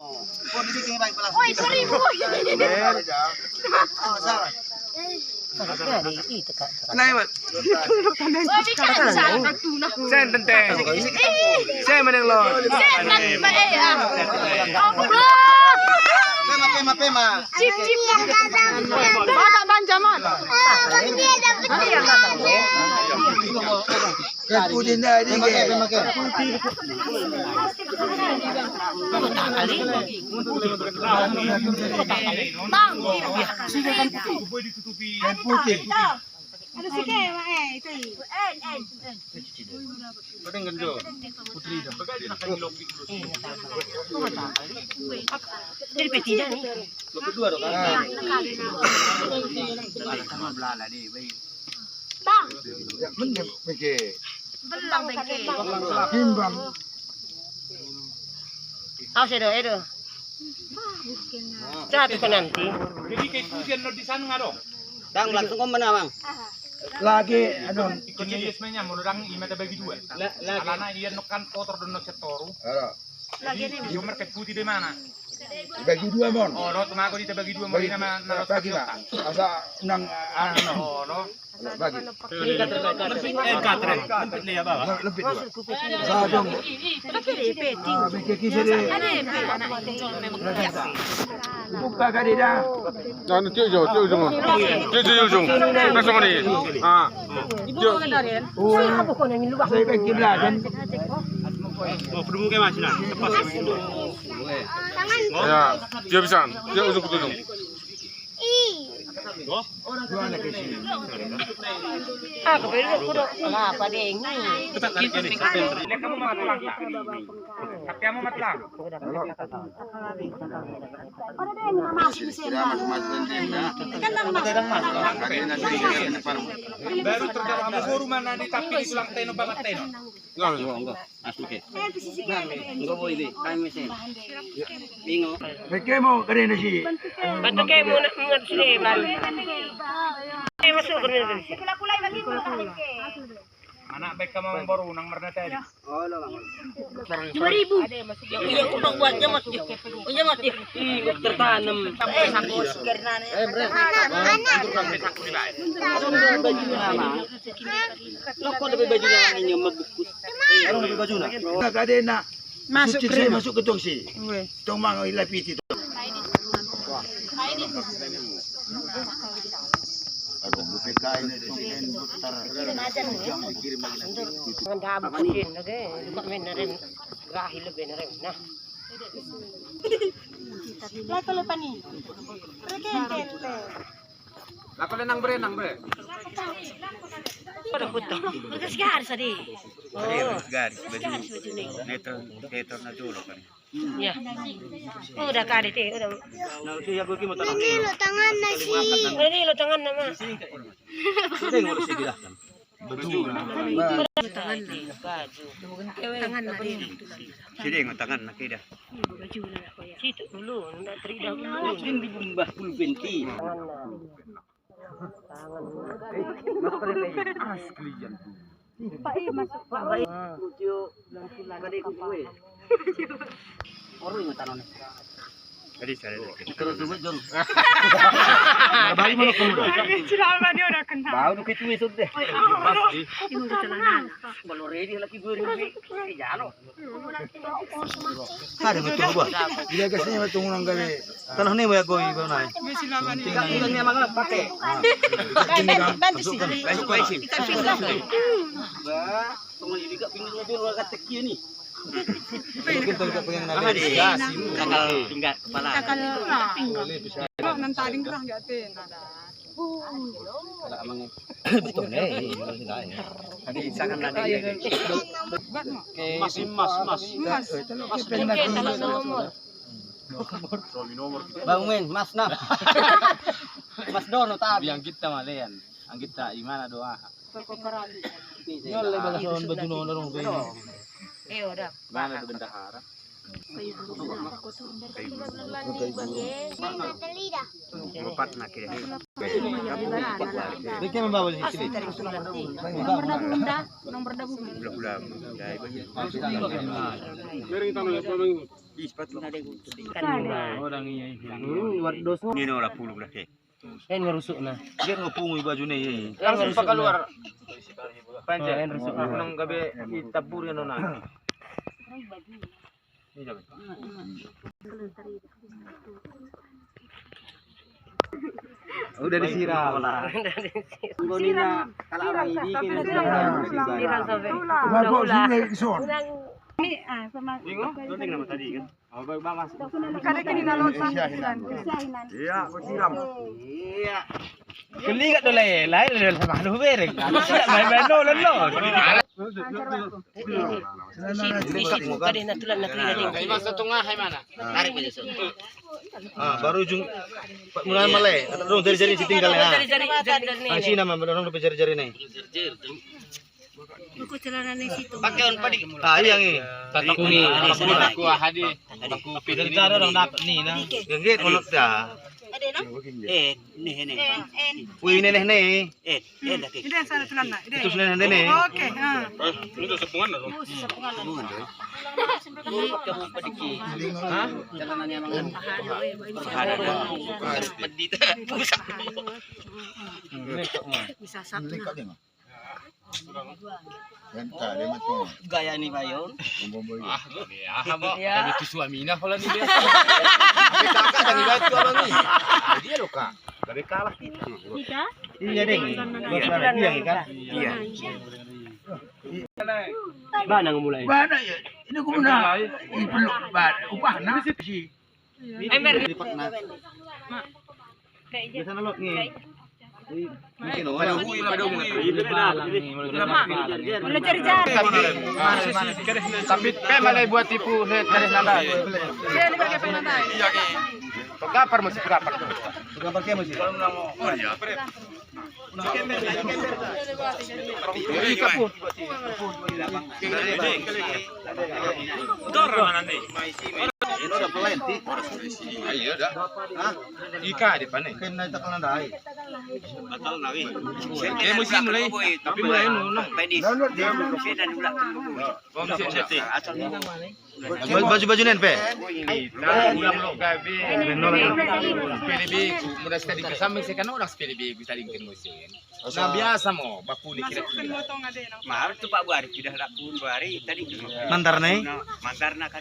Oi, sorry po. Sen tente. Sen meneng lo. Pema. Chip. Bata banjaman. Putih na di putih. Ada sike, itu. Dari peti dah ni. Bang. Belang bengke. Timbang. Awas Edo. Jatuh ke nanti. Jadi kayak hujan lo di sana nggak dong? Bang, langsung kau mana bang? Lagi anu Ikutnya sebenarnya mau orang ima bagi dua. Karena iya nukan kotor dan nukan toru. Lagi ni. Dia market putih di mana? bagi dua mon. Oh, lo tumago di bagi dua mau nama naros Bagi Pak. Asa nang ano. Oh, lo. Bagi. Katren. Lihat bawa. Lebih dua. Sa dong. Peti. Bagi kisah deh. Buka kali dah. Jangan tiu jong. Langsung ni. Ah. Ibu kan dari. Apa kau nak luar? Saya bagi belah dan Oh, pedung kayak masih nak. Lepas. Ya, dia bisa. Dia ujung ke ujung. dua nak kisah. Aku perlu kudo. Apa deh ini? Lihat kamu matlang. Tapi kamu matlang. Ada deh ni mama sini sini. Kan nang Baru terdalam baru mana di tapi di tulang teno banget teno. Enggak. Asli ke. Enggak boleh deh. Kami mesin. Bingung. Bagi mau kali ni sih. Bantu kayak mau nak sini baru. Masuk ke dalam. kulay lagi ko Anak baik kamu baru nang merna tadi. Oh, lo bang. 2000. Yang udah buatnya mati. Punya mati. Tertanam. Sangkos karena Lo kok lebih bajunya ini membungkus. Ano lebih baju na? Kali nak masuk ke masuk ke tong si. Tong mang ilai piti tu. Aduh, BPK ini putar. Mandam kucing lagi. Juga menerem. Gahil lebih nerem. Nah. Lai ko lupa ni. Tete. Lako nang bre. Ada foto. Bagus garis tadi. Oh. Garis baju netro na julo kan. Ya. Udah kari teh, udah. Nah, itu ya gue mau tanong. Ini lo tangan nasi. Ini lo tangan nama. Itu yang harus dijelaskan. Tangan baju. Tangan nari. Sini yang tangan nak ida. Baju lah aku ya. Situ dulu, nak teridak dulu. Sini dibumbah pulpenti. Tangan. Tangan. Asli yang tu. Pak masuk Pak. Tujuh kali gue. Orang yang tanong. Tadi saya terus dulu John. Balik mana kamu? Selama dia udah kenal. Bau nu kitu itu deh. Ini udah celana. Kalau ready lagi gue ni. Jalo. Ada betul buat. Dia kesini betul orang kali. Tanah ni moya gue ibu nai. Tinggal ni amang pakai. Bantu sih. Kita pindah. Bah, tunggu juga pinggirnya dulu agak tekil ni. Kita pengen Kakak tinggal kepala. Kalau nantaring kerang gatin ada. Betul ni. Tadi sangat ada. Mas. Bang Men, Mas na. Mas dono tabi ang kita malian. Ang kita imana doa. Nyol le bala son baju nono rong be. Udah. Mana do bendahara. Empat nak kira. Mereka membawa di sini. Bulan-bulan. Ini orang puluh belah ke. Dia ngepungui baju ni. Langsung pakai luar. Panjang rusuk nang gabe itabur yan nona. Udah disiram. Gonina kalau orang ini Bapak sini son. nama tadi kan? Oh, baik mas. Iya, siram. Iya. Keli kat dole, lain sama lu bereng. Tidak main-main lo. Masuk tengah hai mana? Tarik aja so. Baru ujung mulai malai. Ada jari-jari si tinggal ya. Jari-jari. Sini nama orang jari-jari nih. Buku celana di situ. Pakai on padi. Iya ni. Aku ni, aku hadi. Aku pilih cara orang dapat ni nah. Yang git monot dah. Ni. Wih neneh nih. Dah ke. Itu sudah neneh. Itu sepungan dong. Kamu padiki. Hah? Jalanannya memang. Padi tu. Bisa satu. Gaya ni bayon. Ya, itu suami nah kalau ni dia. Kakak dari batu abang ni. Dia lo kak. Dari kalah itu. Iya deh. Iya kan? Iya. Mana mulai? Mana ya? Ini aku mana? Peluk bat. Upah na si. Ember. Biasa nalok ni. Mungkin Pada hui. Boleh cari-cari. Tapi malai buat tipu dari nanda. Pegapar masih pegapar. Gambar ke masih. Oh iya. Kapur. Dorong nanti. Ini udah pelenti. Iya dah. Ika di mana? Kena takalan dai. Batal nawi. Mesti mulai. Tapi mulai nunung. Padi. Dan ulah. Baju-baju nen pe. Ulang lo gabe. PLB mudah sekali ke samping saya kan orang PLB bisa dikin mesin. Nah biasa mo baku ni kira-kira. Mahal tu Pak Buari tidak nak pun Buari tadi. Mantar nih. Mantar nak